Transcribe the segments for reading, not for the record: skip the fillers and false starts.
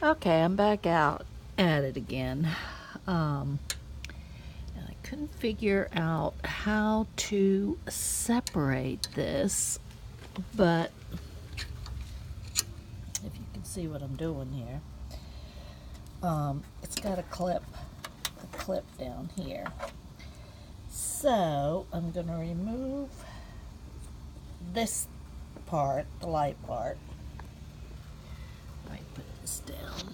Okay, I'm back out at it again. And I couldn't figure out how to separate this, but if you can see what I'm doing here, it's got a clip down here. So I'm going to remove this part, the light part. Let me put this down.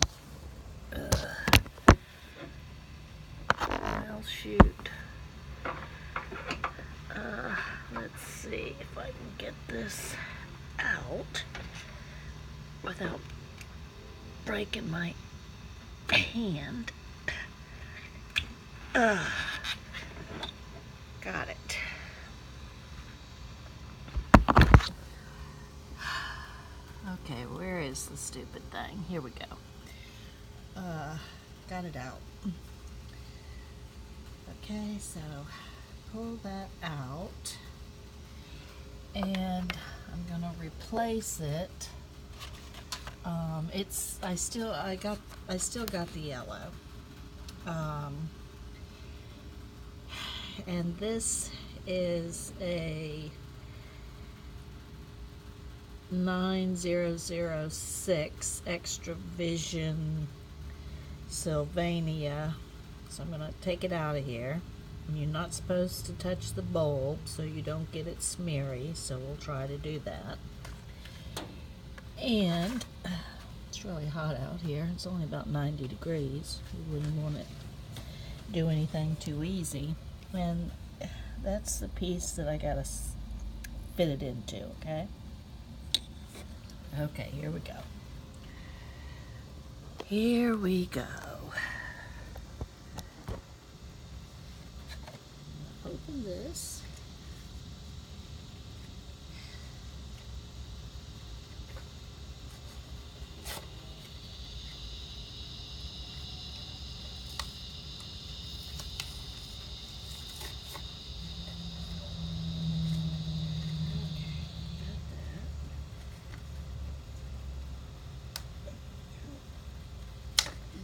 Well, shoot. Let's see if I can get this out without breaking my hand. Got it. Okay, where is the stupid thing? Here we go. Got it out. Okay, so pull that out, and I'm gonna replace it. I still got the yellow. And this is a 9006 Extra Vision Sylvania. So I'm going to take it out of here. And you're not supposed to touch the bulb so you don't get it smeary, so we'll try to do that. And it's really hot out here. It's only about 90 degrees. You wouldn't want to do anything too easy. And that's the piece that I gotta fit it into, okay? Okay, here we go. Here we go. Open this.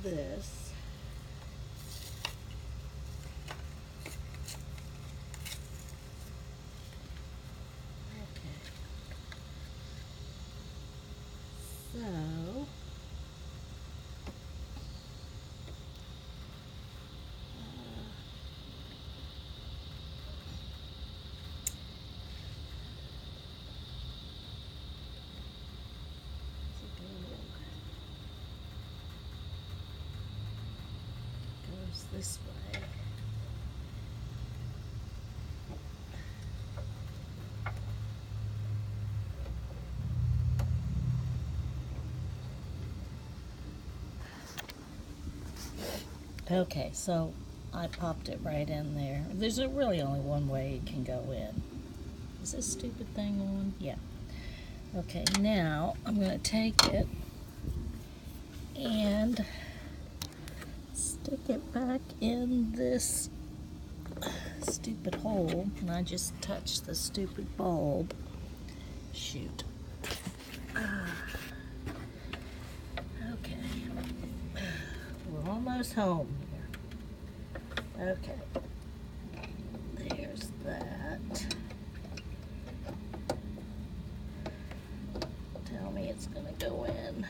This. Okay. So goes this way. Okay, so I popped it right in there. There's really only one way it can go in. Is this stupid thing on? Yeah. Okay, now I'm going to take it and stick it back in this stupid hole. And I just touched the stupid bulb. Shoot. Okay. We're almost home here. Okay. There's that. Tell me it's going to go in.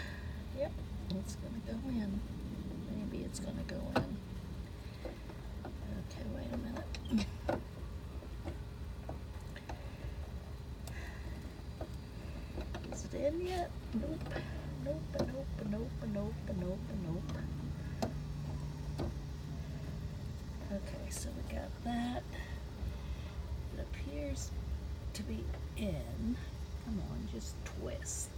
Yep, it's going to go in. Maybe it's going to go in. Okay, wait a minute. Is it in yet? Nope. Nope, nope, nope, nope, nope, nope. Okay, so we got that. It appears to be in. Come on, just twist.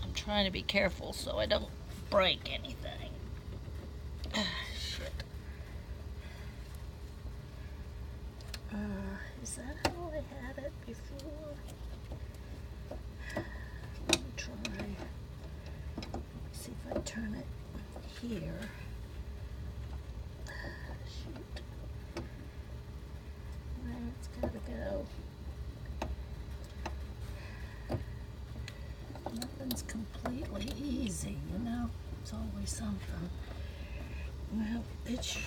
I'm trying to be careful so I don't break anything. Shit. Is that how I had it before? Let me try. Let me see if I turn it here. Shoot. Where it's gotta go. something. Well, it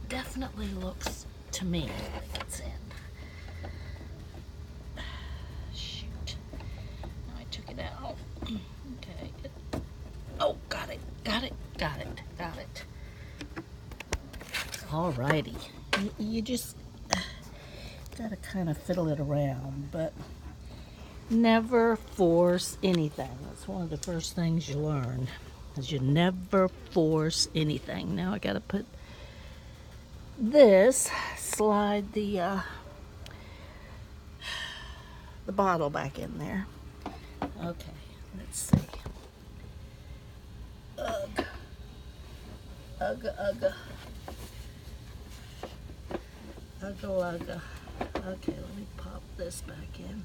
definitely looks to me like it's in. Shoot. No, I took it out. Okay. Oh, got it. Alrighty. You just gotta kind of fiddle it around, but never force anything. That's one of the first things you learn, is you never force anything. Now I gotta put this, slide the bottle back in there. Okay, let's see. Ugh. Ugga. Ugga. Okay, let me pop this back in.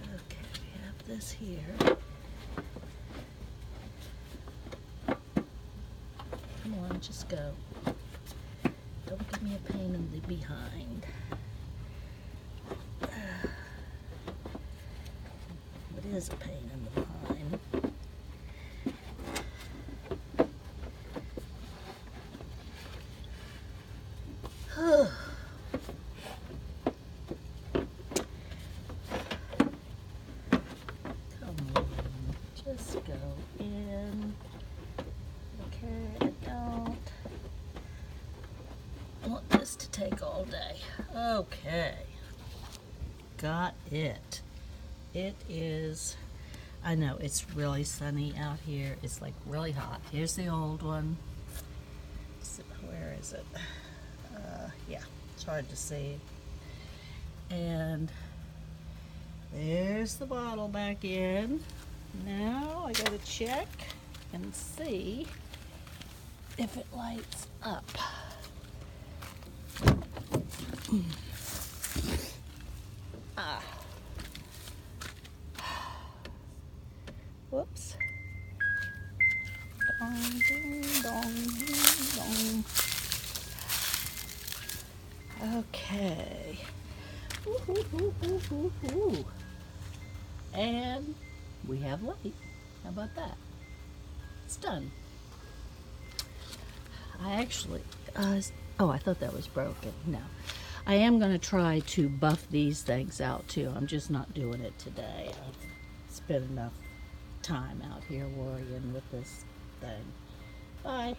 Okay, we have this here. Come on, just go. Don't give me a pain in the behind. It is a pain in the behind. Come on, just go in. Okay, I don't want this to take all day. Okay, got it. It is, I know it's really sunny out here. It's like really hot. Here's the old one. Where is it? Yeah, it's hard to see. And there's the bottle back in. Now I gotta check and see if it lights up. Whoops. Dong, ding, dong, ding, dong. Okay. Woo. And we have light. How about that? It's done. I actually, I thought that was broken. No. I am going to try to buff these things out too. I'm just not doing it today. I've spent enough time out here worrying with this thing. Bye.